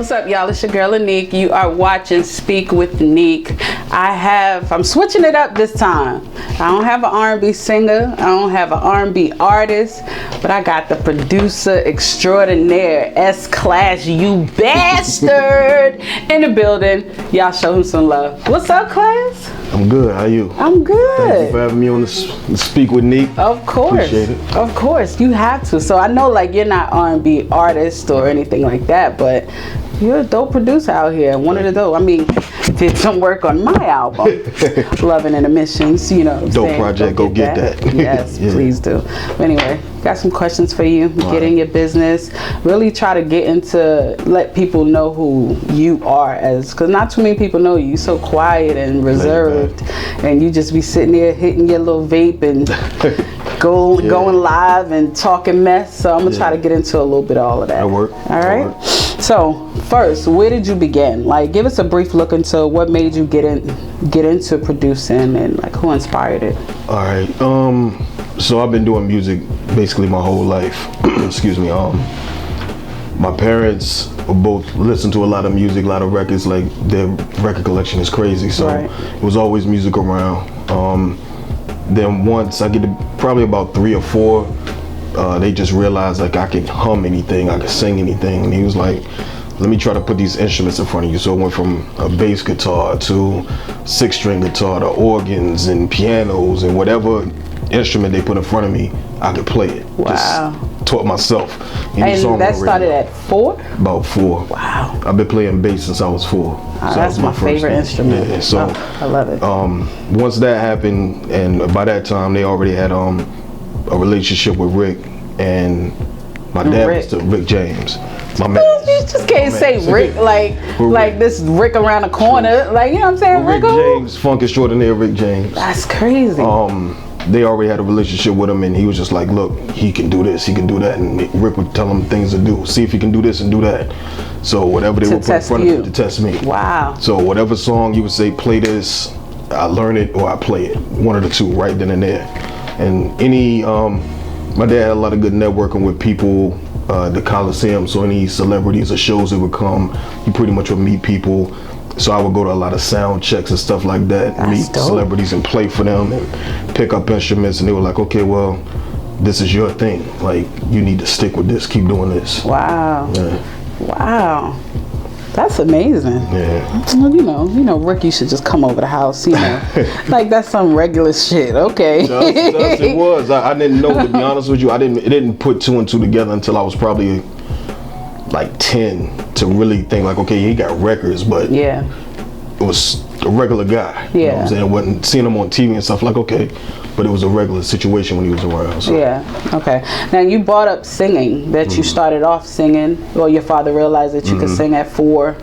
What's up, y'all? It's your girl, Nique. You are watching Speak with Nique. I'm switching it up this time. I don't have an R&B singer. I don't have an R&B artist, but I got the producer extraordinaire, S-Class, you bastard, in the building. Y'all show him some love. What's up, Class? I'm good. How you? I'm good. Thank you for having me on the Speak with Nique. Of course. Appreciate it. Of course. You have to. So I know like you're not R&B artist or anything like that, but you're a dope producer out here. One of the dope. I mean, did some work on my album, Loving and Emissions, you know. Dope project. Go get that. Yes, yeah. Please do. But anyway, got some questions for you. Get in your business. Really try to get into, let people know who you are because not too many people know you. You're so quiet and reserved, and you just be sitting there hitting your little vape and going live and talking mess. So I'm gonna try to get into a little bit of all of that. That work. All right. So first, where did you begin? Like, give us a brief look into what made you get into producing and like who inspired it. All right. So I've been doing music basically my whole life. Excuse me. My parents both listen to a lot of music, a lot of records. Like their record collection is crazy. So it was always music around. Then once I get to probably about 3 or 4, they just realized like I could hum anything, I could sing anything, and he was like, let me try to put these instruments in front of you. So it went from a bass guitar to 6-string guitar to organs and pianos and whatever instrument they put in front of me, I could play it. Wow. Just taught myself. And that started at 4? About 4. Wow. I've been playing bass since I was 4. So that's my favorite instrument. Yeah, so I love it. Once that happened, and by that time they already had a relationship with Rick, and my dad was to Rick James. My man. You just can't say Rick like this Rick around the corner. Like, you know what I'm saying? Rick James, funk extraordinaire Rick James. That's crazy. They already had a relationship with him, and he was just like, look, he can do this, he can do that, and Rick would tell him things to do. See if he can do this and do that. So whatever they would put in front of him to test me. Wow. So whatever song you would say, play this, I learn it or I play it. One of the two, right then and there. And my dad had a lot of good networking with people, the Coliseum, so any celebrities or shows that would come, he pretty much would meet people. So I would go to a lot of sound checks and stuff like that, meet celebrities and play for them and pick up instruments, and they were like, okay, well, this is your thing. Like, you need to stick with this, keep doing this. Wow. Yeah. Wow. That's amazing. Yeah. You know, Rick, you should just come over the house, you know. Like, that's some regular shit, okay. That's it was. I didn't know, to be honest with you. It didn't put 2 and 2 together until I was probably like 10 to really think like, okay, he got records, but it was a regular guy. You know what I'm saying? Wasn't seeing him on TV and stuff like, okay, but it was a regular situation when he was around. So. Yeah, okay. Now you brought up singing, that you started off singing, or your father realized that you could sing at 4.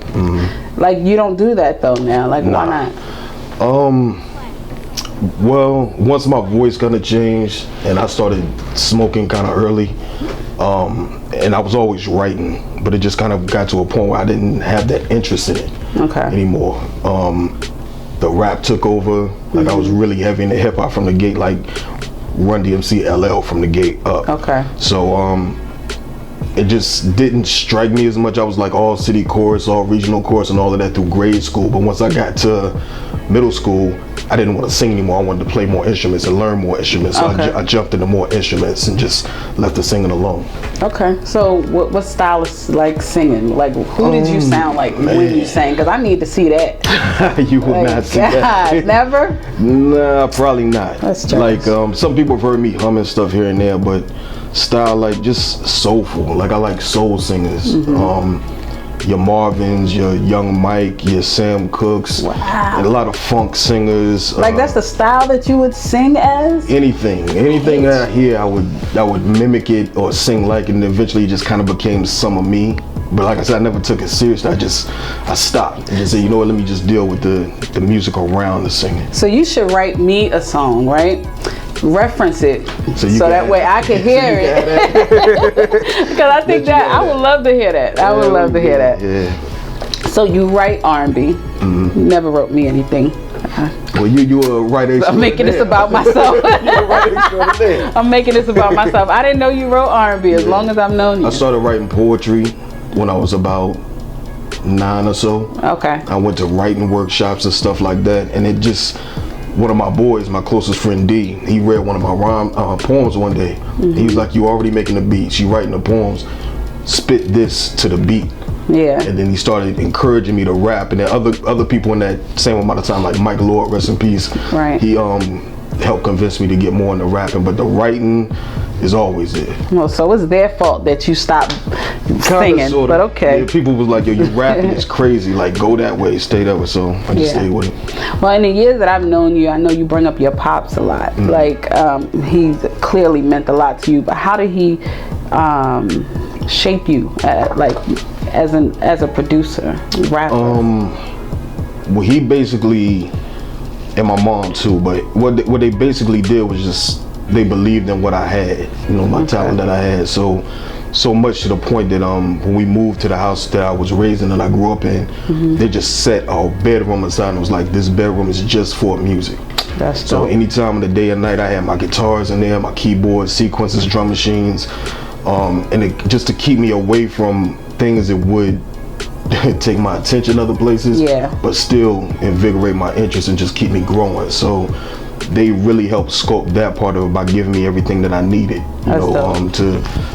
Like, you don't do that though now, like why not? Well, once my voice kind of changed and I started smoking kind of early, and I was always writing, but it just kind of got to a point where I didn't have that interest in it anymore. The rap took over. Like I was really heavy into hip hop from the gate, like Run DMC LL from the gate up. Okay. So it just didn't strike me as much. I was like all city chorus, all regional chorus and all of that through grade school. But once I got to middle school, I didn't want to sing anymore. I wanted to play more instruments and learn more instruments. So I jumped into more instruments and just left the singing alone. Okay. So what style is like singing? Like who did you sound like when you sang? Because I need to see that. You will not see that. Never? Nah, probably not. That's strange. Like some people have heard me humming stuff here and there, but style like just soulful. Like I like soul singers. Your Marvins, your Young Mike, your Sam Cooks, and a lot of funk singers. Like that's the style that you would sing as? Anything I hear, I would mimic it or sing like it, and eventually it just kind of became some of me. But like I said, I never took it seriously. I stopped and just said, you know what, let me just deal with the music around the singing. So you should write me a song, right? Reference it so that way I can hear it. Because I think that I would love to hear that. I would love to hear that. Yeah. So you write R&B. You never wrote me anything. Well, you a writer. I'm making this about myself. I'm making this about myself. I didn't know you wrote R&B as long as I've known you. I started writing poetry when I was about 9 or so. Okay. I went to writing workshops and stuff like that, and it just, one of my boys, my closest friend D, he read one of my poems one day. He was like, "You already making the beats, you writing the poems, spit this to the beat." Yeah. And then he started encouraging me to rap, and then other people in that same amount of time, like Mike Lord, rest in peace. Right. He helped convince me to get more into rapping, but the writing is always there. Well, so it's their fault that you stopped singing, sorta. but okay. Yeah, people was like, "Yo, you rapping is crazy. Like, go that way, stay that way." So I just stayed with it. Well, in the years that I've known you, I know you bring up your pops a lot. Like, he clearly meant a lot to you. But how did he shape you, like, as a producer, rapper? Well, he basically, and my mom too. But what they basically did was just, they believed in what I had, my talent that I had. So much to the point that when we moved to the house that I was raised in and I grew up in, they just set our bedroom aside and it was like, this bedroom is just for music. That's so dope. Any time of the day and night, I had my guitars in there, my keyboards, sequences, drum machines, and just to keep me away from things that would take my attention other places, but still invigorate my interest and just keep me growing. So they really helped sculpt that part of it by giving me everything that I needed,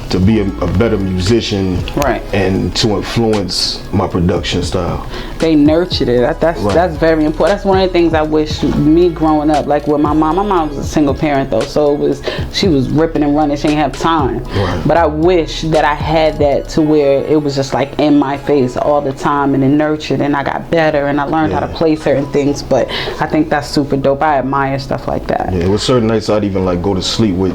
to be a better musician, right, and to influence my production style. They nurtured it. That's very important. That's one of the things I wish me growing up, like with my mom. My mom was a single parent though, so she was ripping and running. She didn't have time. Right. But I wish that I had that to where it was just like in my face all the time, and it nurtured, and I got better, and I learned how to play certain things. But I think that's super dope. I admire stuff like that. Yeah, it was certain nights I'd even like go to sleep with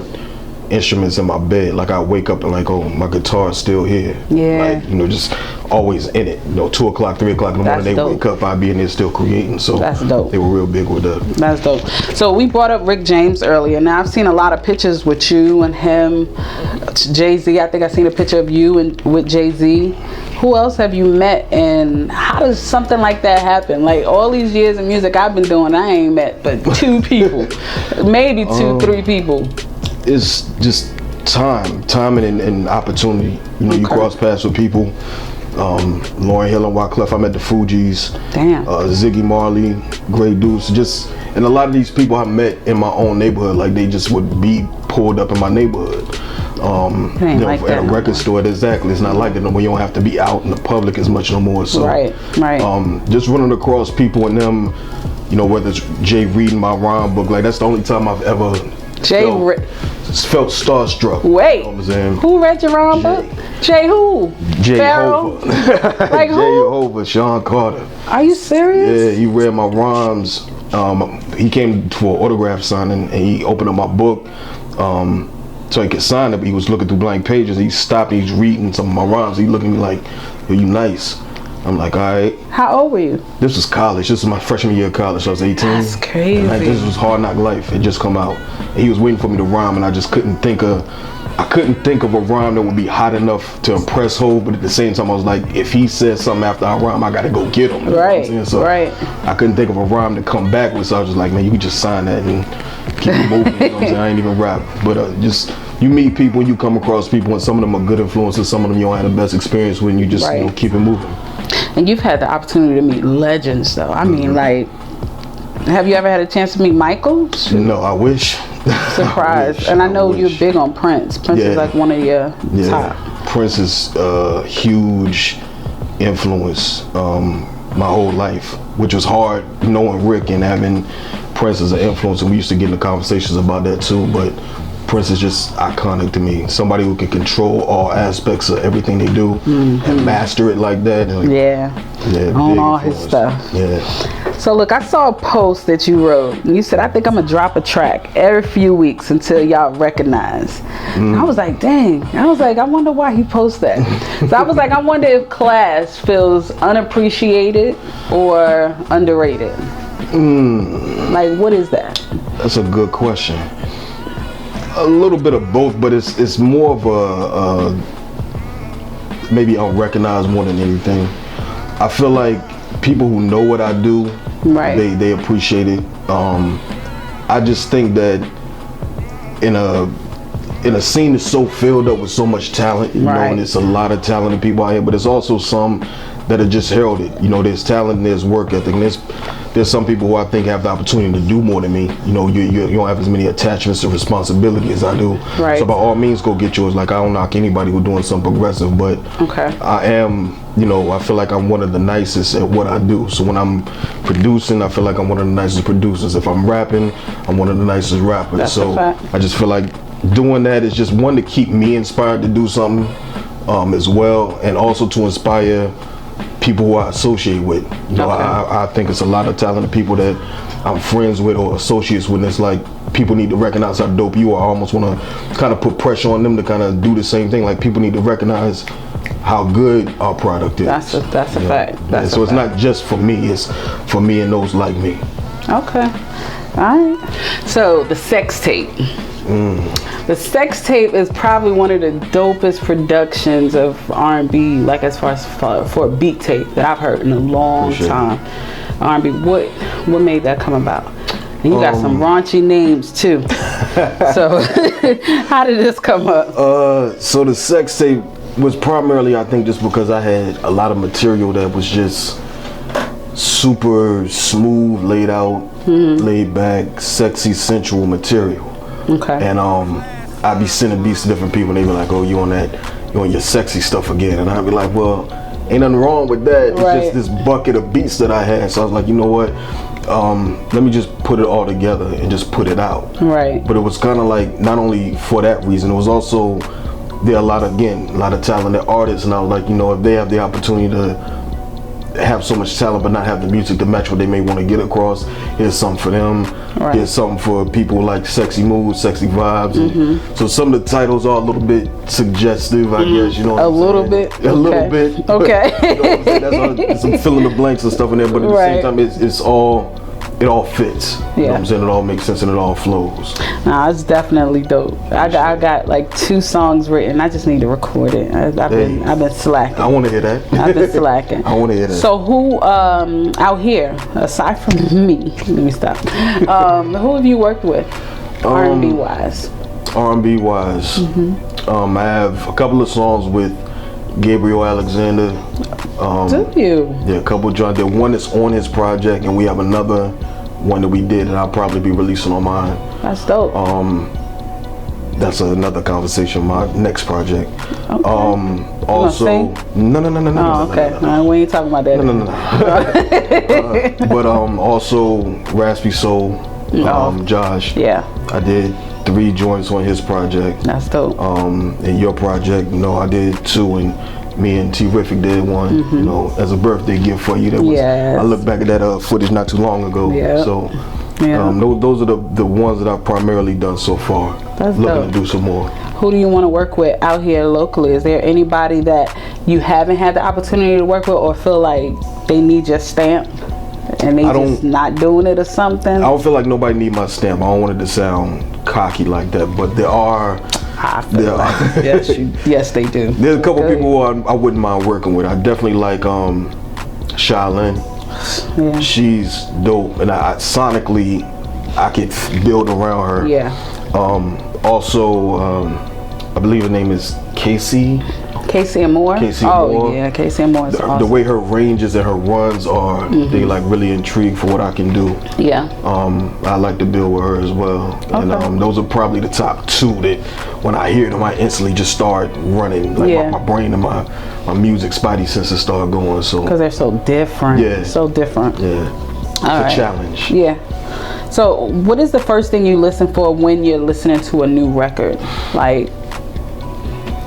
instruments in my bed. Like I wake up and like, oh, my guitar's still here. Yeah. Like, just always in it. 2 o'clock, 3 o'clock in the morning, they wake up, I'd be in there still creating. So that's dope. They were real big with that. That's dope. So we brought up Rick James earlier. Now I've seen a lot of pictures with you and him, Jay-Z. I think I've seen a picture of you and with Jay-Z. Who else have you met, and how does something like that happen? Like all these years of music I've been doing, I ain't met but 2 people, maybe 2-3 people. It's just timing and opportunity. You cross paths with people. Lauryn Hill and Wyclef, I met the Fugees. Damn. Ziggy Marley, Grey Deuce, and a lot of these people I met in my own neighborhood. Like they just would be pulled up in my neighborhood. At a record store. Exactly. It's not like that no more. You don't have to be out in the public as much no more. So right. Just running across people and them, whether it's Jay reading my rhyme book, like that's the only time I've ever felt starstruck. Wait, you know what I'm saying? Who read your rhyme book? Jay who? Jay Farrell? Hova. Like Jay who? Hova, Sean Carter. Are you serious? Yeah, he read my rhymes. He came for an autograph signing and he opened up my book. So he could sign it, but he was looking through blank pages. He stopped, he's reading some of my rhymes. He looked at me like, "Yo, you nice." I'm like, all right. How old were you? This was college. This was my freshman year of college. So I was 18. That's crazy. Like, this was Hard Knock Life. It just come out. And he was waiting for me to rhyme, and I just couldn't think of a rhyme that would be hot enough to impress Hov. But at the same time, I was like, if he says something after I rhyme, I got to go get him. Right. So right. I couldn't think of a rhyme to come back with. So I was just like, man, you can just sign that and keep it moving. You know what I'm saying? I ain't even rap, but just. You meet people, you come across people, and some of them are good influences, some of them you don't have the best experience with, and you just keep it moving. And you've had the opportunity to meet legends, though. I mean, like, have you ever had a chance to meet Michael? No, I wish. Surprised. I know you're big on Prince. Prince is like one of your top. Prince is a huge influence my whole life, which was hard knowing Rick and having Prince as an influence, and we used to get into conversations about that too, but Prince is just iconic to me. Somebody who can control all aspects of everything they do and master it like that. And own all his stuff. Yeah. So look, I saw a post that you wrote. And you said, I think I'm gonna drop a track every few weeks until y'all recognize. I was like, dang. I was like, I wonder why he posts that. So I was like, I wonder if Class feels unappreciated or underrated. Like, what is that? That's a good question. A little bit of both, but it's more of a maybe unrecognized more than anything. I feel like people who know what I do, they appreciate it. I just think that in a scene that's so filled up with so much talent, you know, and it's a lot of talented people out here, but there's also some that are just heralded. You know, there's talent, and there's work ethic, and there's some people who I think have the opportunity to do more than me. You know, you don't have as many attachments to responsibility as I do. Right. So by all means, go get yours. Like, I don't knock anybody who's doing something progressive, but I am, you know, I feel like I'm one of the nicest at what I do. So when I'm producing, I feel like I'm one of the nicest producers. If I'm rapping, I'm one of the nicest rappers. That's so a fact. I just feel like doing that is just one, to keep me inspired to do something as well, and also to inspire people who I associate with. You know, I think it's a lot of talented people that I'm friends with or associates with, and it's like people need to recognize how dope you are. I almost want to kind of put pressure on them to kind of do the same thing. Like, people need to recognize how good our product is. That's a fact. So it's not just for me, it's for me and those like me. Okay. All right. So the sex tape. The sex tape is probably one of the dopest productions of R&B, like as far as for a beat tape that I've heard in a long time. R&B. What made that come about? And you got some raunchy names too. So how did this come up? So the sex tape was primarily, I think, just because I had a lot of material that was just super smooth, laid out, laid back, sexy, sensual material. Okay. And I'd be sending beats to different people, and they'd be like, "Oh, you on your sexy stuff again?" And I'd be like, "Well, ain't nothing wrong with that. It's just this bucket of beats that I had." So I was like, you know what? Let me just put it all together and just put it out. Right. But it was kind of like, not only for that reason, it was also, there are a lot of talented artists, and I was like, you know, if they have the opportunity to have so much talent but not have the music to match what they may want to get across, here's something for them. Right. Here's something for people like sexy moods, sexy vibes. So some of the titles are a little bit suggestive, I guess, you know what A little bit. Okay. Okay. You know what I'm saying? There's some fill in the blanks and stuff in there, but at the same time, it all fits. You know what I'm saying? It all makes sense and it all flows. Nah, it's definitely dope. I got like 2 songs written. I just need to record it. I've been slacking. I want to hear that. I've been slacking. I want to hear that. So who out here, aside from me, let me stop. Who have you worked with, R&B wise? R&B wise, I have a couple of songs with Gabriel Alexander. Do you? Yeah, a couple of joints. There one is on his project, and we have another one that we did, and I'll probably be releasing on mine. That's dope. That's another conversation. My next project. Okay. Also, no. Oh, okay. We ain't talking about that. No. But also Raspy Soul, Josh. Yeah. I did 3 joints on his project. That's dope. And your project, you know, I did 2, and me and T-Rific did 1, you know, as a birthday gift for you. That was, I look back at that footage not too long ago. Yeah. So those are the ones that I've primarily done so far. That's looking dope. to do some more. Who do you want to work with out here locally? Is there anybody that you haven't had the opportunity to work with, or feel like they need your stamp and they just not doing it or something? I don't feel like nobody need my stamp. I don't want it to sound cocky like that, but there are. I feel like yes, they do. There's a couple people who I wouldn't mind working with. I definitely like Shaolin. Yeah. She's dope, and sonically I could build around her. Yeah. Also, I believe her name is Casey and Moore. Oh yeah, Casey and Moore is awesome. The way her ranges and her runs are, they like really intrigued for what I can do. Yeah. I like to build with her as well. Okay. And those are probably the top 2 that when I hear them, I instantly just start running. Like my brain and my music spidey senses start going. So because they're so different. Yeah. So different. Yeah. It's a challenge. Yeah. So what is the first thing you listen for when you're listening to a new record? Like,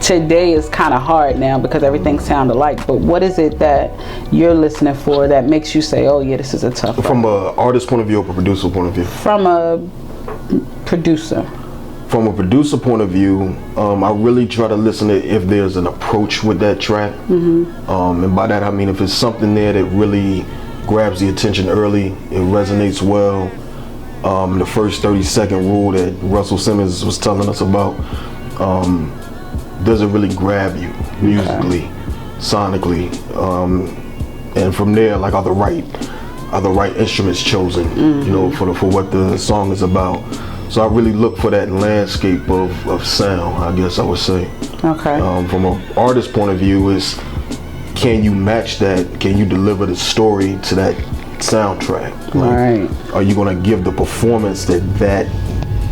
today is kind of hard now because everything sounds alike, but what is it that you're listening for that makes you say, oh yeah, this is a tough one? From an artist point of view or a producer point of view? From a producer. From a producer point of view, I really try to listen to if there's an approach with that track. And by that I mean if it's something there that really grabs the attention early, it resonates well. The first 30-second rule that Russell Simmons was telling us about, does it really grab you musically, sonically, and from there, like, are the right instruments chosen, you know, for what the song is about. So I really look for that landscape of sound, I guess I would say. Okay. From an artist point of view, is can you match that? Can you deliver the story to that soundtrack? Right. Are you gonna give the performance that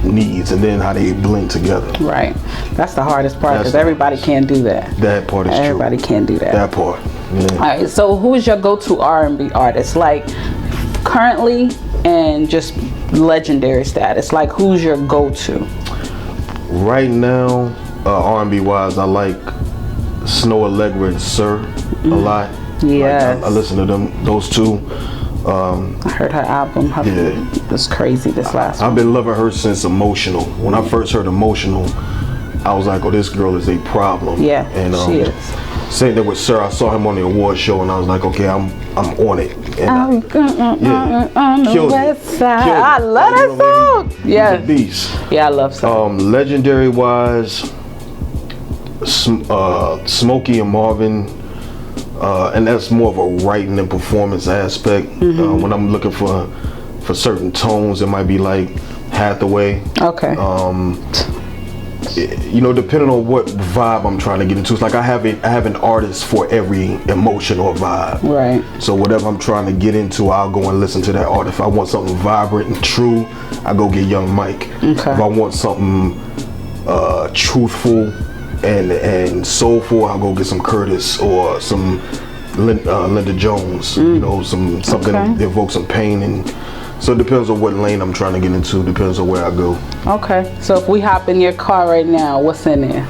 needs, and then how they blend together? Right. That's the hardest part, because everybody can't do that. That part is Everybody true. can't do that. That part. Yeah. All right. So who is your go-to R&B artist, like currently and just legendary status? Like, who's your go-to? Right now, R&B wise, I like Snow Allegra and Sir a lot. Yes. Like, I listen to those two. I heard her album. It was crazy, this last one. I've been loving her since Emotional. When I first heard Emotional, I was like, oh, this girl is a problem. Yeah, and she is. Same thing with Sir. I saw him on the award show, and I was like, okay, I'm on it. And on the west side. I love that song. Yeah. He's a beast. Yeah, I love song. Legendary wise, Smokey and Marvin. And that's more of a writing and performance aspect. When I'm looking for certain tones, it might be like Hathaway. Okay. Depending on what vibe I'm trying to get into, it's like I have an artist for every emotion or vibe. Right. So whatever I'm trying to get into, I'll go and listen to that artist. If I want something vibrant and true, I go get Young Mike. Okay. If I want something truthful and soulful, I'll go get some Curtis or some Linda Jones. Something that evokes some pain, and so it depends on what lane I'm trying to get into. Depends on where I go. Okay, so if we hop in your car right now, what's in there?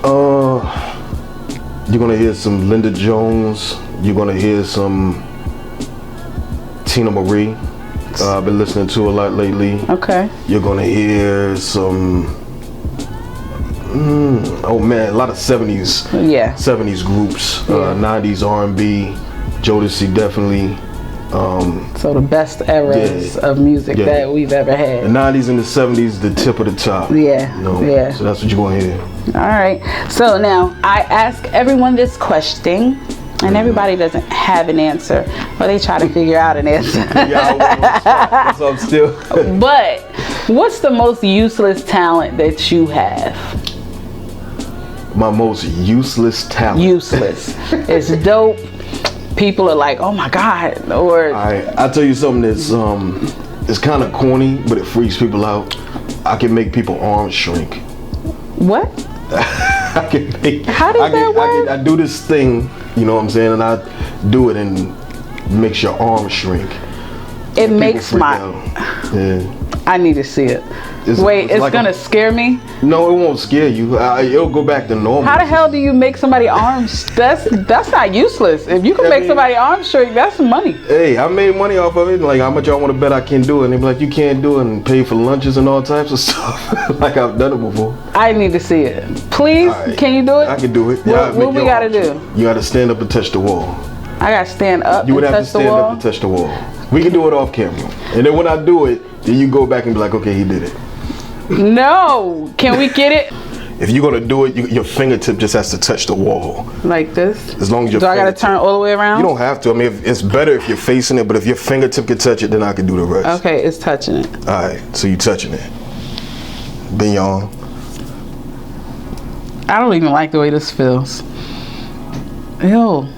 You're gonna hear some Linda Jones. You're gonna hear some Tina Marie. I've been listening to a lot lately. Okay. You're gonna hear some. Oh man, a lot of 70s. Yeah. 70s groups, 90s R&B, Jodeci definitely. So the best eras of music that we've ever had. The 90s and the 70s, the tip of the top. Yeah. Yeah. So that's what you're gonna hear. All right. So now I ask everyone this question, and everybody doesn't have an answer, or they try to figure out an answer. So I'm still. But what's the most useless talent that you have? My most useless talent. Useless. It's dope. People are like, oh my God. Or I'll tell you something that's it's kind of corny, but it freaks people out. I can make people arms shrink. What? I can make. How does that work? I do this thing, you know what I'm saying, and I do it and makes your arms shrink. It makes my. Yeah. I need to see it. It's like gonna scare me? No, it won't scare you. It'll go back to normal. How the hell do you make somebody arms? That's not useless. If you can make somebody arms shrink, that's some money. Hey, I made money off of it. Like, how much y'all want to bet I can do it? And they be like, you can't do it, and pay for lunches and all types of stuff. Like I've done it before. I need to see it. Please, can you do it? I can do it. What we gotta do? You gotta stand up and touch the wall. I gotta stand up. You would have to stand up and touch the wall. We can do it off camera, and then when I do it, then you go back and be like, okay, he did it. No, can we get it? If you're gonna do it, your fingertip just has to touch the wall. Like this? As long as your I gotta turn all the way around? You don't have to. I mean, it's better if you're facing it, but if your fingertip can touch it, then I can do the rest. Okay, it's touching it. All right, so you touching it. Beyond. I don't even like the way this feels. Ew.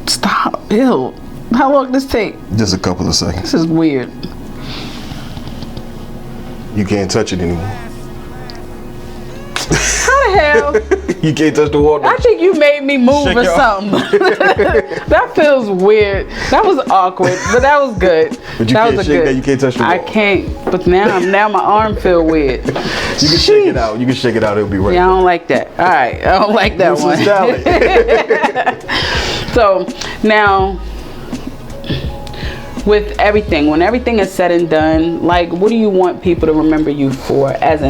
Stop. Ew. How long does this take? Just a couple of seconds. This is weird. You can't touch it anymore. How the hell? You can't touch the wall. I think you made me move or something. That feels weird. That was awkward, but that was good. But you can't shake that. You can't touch the wall. I can't. But now my arm feel weird. You can shake it out. You can shake it out. It'll be right. Yeah, I don't like that. All right, I don't like that one. So now, with everything, when everything is said and done, like, what do you want people to remember you for as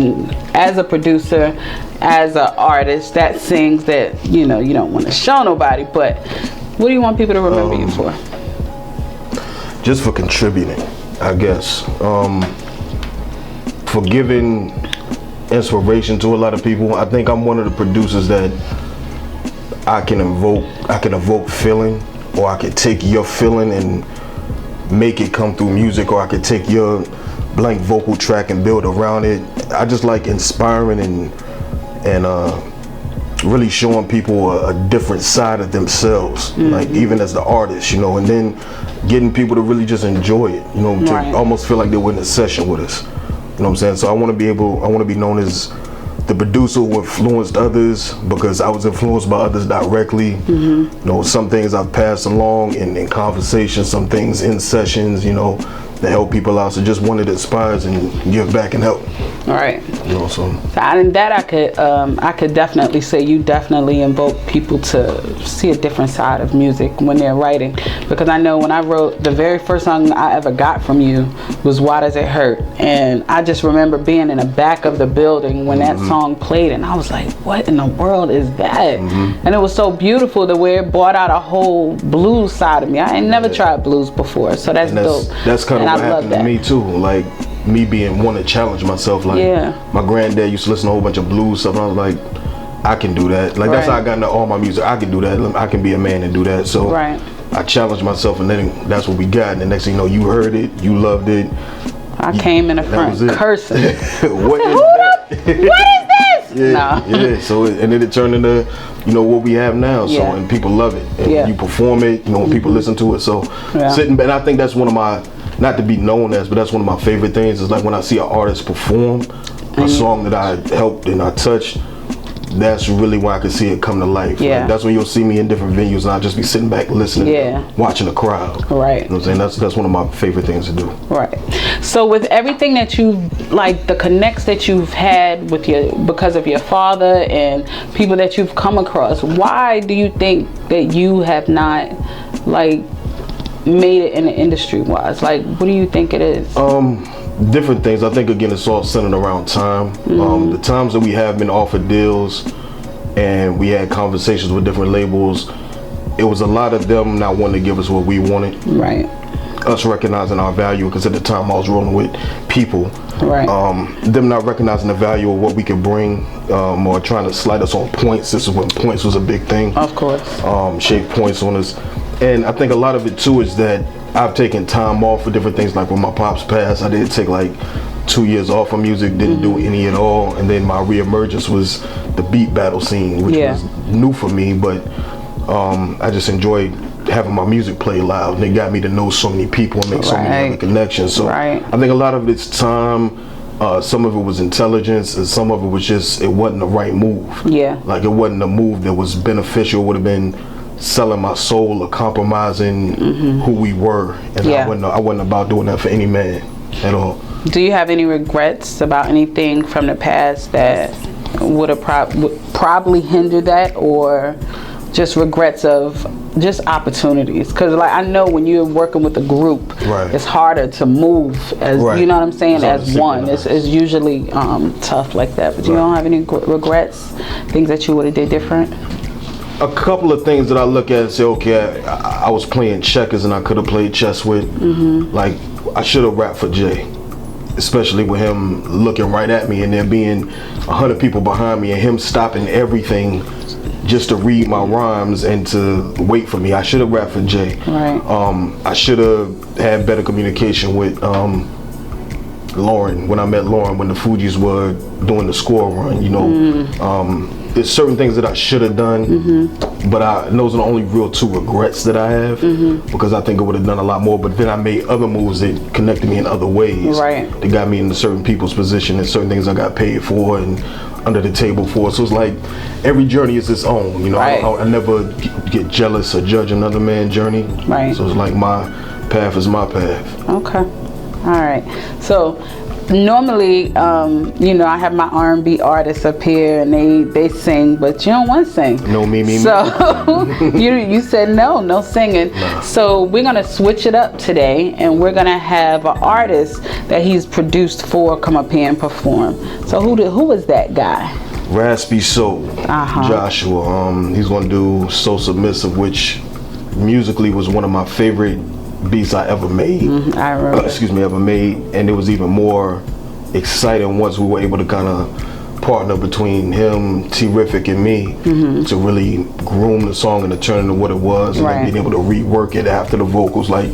a producer, as an artist that sings, that you don't want to show nobody, but what do you want people to remember you for? Just for contributing, I guess. For giving inspiration to a lot of people. I think I'm one of the producers that I can evoke feeling, or I can take your feeling and make it come through music, or I could take your blank vocal track and build around it. I just like inspiring and really showing people a different side of themselves, like even as the artist, you know, and then getting people to really just enjoy it, you know, to almost feel like they were in a session with us. You know what I'm saying? So I want to be known as the producer who influenced others, because I was influenced by others directly. You know, some things I've passed along in conversations, some things in sessions, you know, to help people out. So just wanted to inspire and give back and help. All right. You know, so and that I could definitely say you definitely invoke people to see a different side of music when they're writing, because I know when I wrote the very first song I ever got from you was Why Does It Hurt, and I just remember being in the back of the building when that song played, and I was like, what in the world is that? And it was so beautiful the way it brought out a whole blues side of me. I ain't never tried blues before, so that's dope. That's kind of what happened to me too, like me being one to challenge myself. Like my granddad used to listen to a whole bunch of blues stuff, and I was like, I can do that. Like that's how I got into all my music. I can do that. I can be a man and do that. So I challenged myself, and then that's what we got. And the next thing you know, you heard it, you loved it. I came in the front cursing. What is that? What is this? Yeah. So and then it turned into, you know, what we have now. So and people love it. And you perform it. You know, when people listen to it. So sitting, and I think that's one of my, not to be known as, but that's one of my favorite things, is like when I see an artist perform a song that I helped and I touched, that's really where I can see it come to life. Like, that's when you'll see me in different venues and I'll just be sitting back listening, watching the crowd. Right. You know what I'm saying? That's one of my favorite things to do. Right. So with everything that you've, like the connects that you've had with because of your father and people that you've come across, why do you think that you have not, like, made it in the industry wise? Like, what do you think it is? Different things. I think again it's all centered around time. The times that we have been offered deals and we had conversations with different labels, it was a lot of them not wanting to give us what we wanted. Right. Us recognizing our value, because at the time I was rolling with people. Right. Them not recognizing the value of what we could bring, or trying to slide us on points. This is when points was a big thing. Of course. Shave points on us. And I think a lot of it too is that I've taken time off for different things. Like when my pops passed, I did take like 2 years off of music, didn't do any at all. And then my reemergence was the beat battle scene, which was new for me, but I just enjoyed having my music play loud, and it got me to know so many people and make so many other connections. So I think a lot of it's time. Some of it was intelligence, and some of it was just, it wasn't the right move. Yeah. Like it wasn't a move that was beneficial. It would have been selling my soul or compromising who we were, and I wasn't about doing that for any man at all. Do you have any regrets about anything from the past that would have probably hindered that, or just regrets of just opportunities? Because like I know when you're working with a group, it's harder to move as you know what I'm saying, as one. It's usually tough like that. But you don't have any regrets, things that you would have did different? A couple of things that I look at and say, okay, I was playing checkers and I could have played chess with. Like, I should have rapped for Jay, especially with him looking right at me and there being 100 people behind me and him stopping everything just to read my rhymes and to wait for me. I should have rapped for Jay. Right. I should have had better communication with Lauren. When I met Lauren, when the Fugees were doing the score run, you know. There's certain things that I should have done, but those are the only real two regrets that I have, because I think I would have done a lot more. But then I made other moves that connected me in other ways. Right. That got me into certain people's position and certain things I got paid for and under the table for. So it's like every journey is its own. You know, I never get jealous or judge another man's journey. Right. So it's like my path is my path. Okay. All right. So normally, you know, I have my R&B artists up here and they sing, but you don't want to sing. No, me. So you said no singing. Nah. So we're gonna switch it up today, and we're gonna have an artist that he's produced for come up here and perform. So who is that guy? Raspy Soul, Joshua. He's gonna do So Submissive, which musically was one of my favorite beats I ever made. I remember. Ever made, and it was even more exciting once we were able to kind of partner between him, Terrific, and me to really groom the song and to turn it into what it was, and then being able to rework it after the vocals. Like,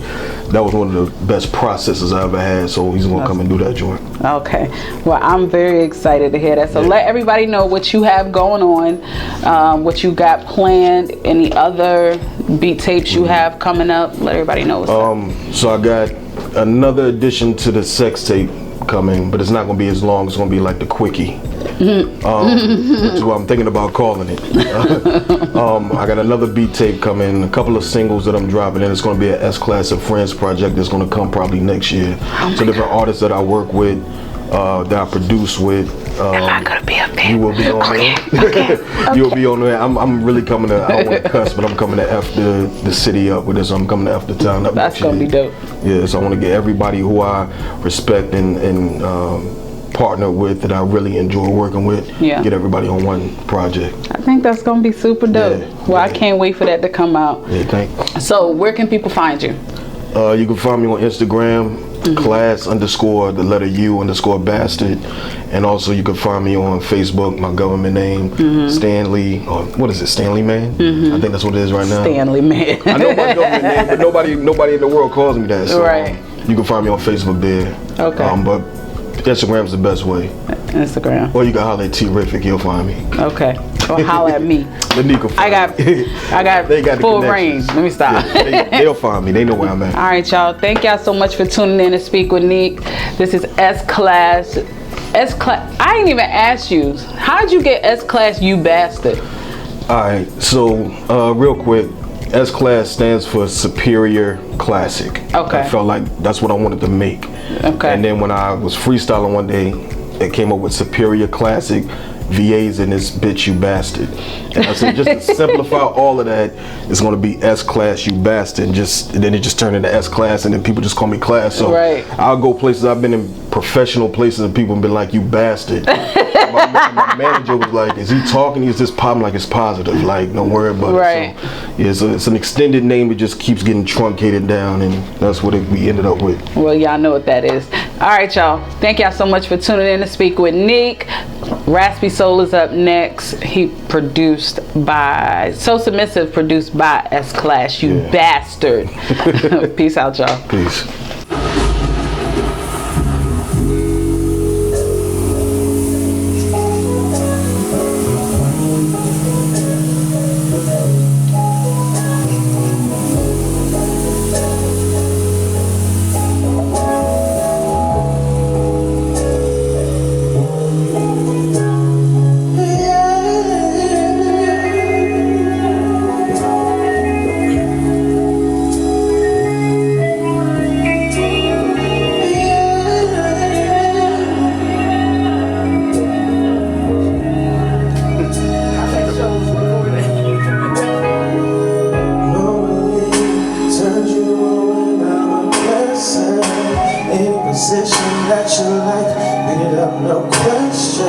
that was one of the best processes I ever had. So he's gonna come and do that joint. Okay. Well, I'm very excited to hear that. So let everybody know what you have going on, what you got planned, any other beat tapes you have coming up. Let everybody know what's up. So I got another addition to the sex tape coming, but it's not going to be as long. It's going to be like the quickie. That's what I'm thinking about calling it. I got another beat tape coming, a couple of singles that I'm dropping, and it's going to be an S-Class of Friends project that's going to come probably next year. So different artists that I work with, that I produce with. Am I gonna be up there? You will be on there. Okay. You'll be on there. I'm really coming to, I don't want to cuss, but I'm coming to F the city up with this. I'm coming to F the town up. That's gonna be dope. Yeah, so I want to get everybody who I respect and partner with, that I really enjoy working with, get everybody on one project. I think that's gonna be super dope. Well, I can't wait for that to come out. Yeah, thanks. So where can people find you? You can find me on Instagram, class_U_bastard, and also you can find me on Facebook, my government name, Stanley, or what is it, Stanley Mann? I think that's what it is right now. Stanley Mann. I know my government name, but nobody in the world calls me that. So, you can find me on Facebook there. Okay. But Instagram's the best way. Instagram. Or you can holler at T-Rific, you'll find me. Okay. Or holler at me. The Nique I got full range. Let me stop. Yeah, they'll find me. They know where I'm at. All right, y'all. Thank y'all so much for tuning in to Speak with Nique. This is S-Class. S-Class. I ain't even asked you. How'd you get S-Class, you bastard? All right. So, real quick, S-Class stands for Superior Classic. Okay. I felt like that's what I wanted to make. Okay. And then when I was freestyling one day, it came up with Superior Classic. VA's in this bitch, you bastard. And I said, just to simplify all of that, it's going to be S-Class, you bastard. And then it just turned into S-Class, and then people just call me Class. So I'll go places, I've been in professional places, and people have been like, you bastard. my manager was like, is he talking? He's just popping like it's positive. Like, don't worry about it. So, yeah, so it's an extended name. It just keeps getting truncated down, and that's what we ended up with. Well, y'all know what that is. All right, y'all. Thank y'all so much for tuning in to Speak with Nique. Raspy Soul is up next. He produced by Submissive, produced by S-Class, you bastard. Peace out, y'all. Peace. That you like, beat it up, no question.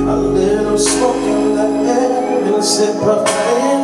A little smoking like air in a sip of rain.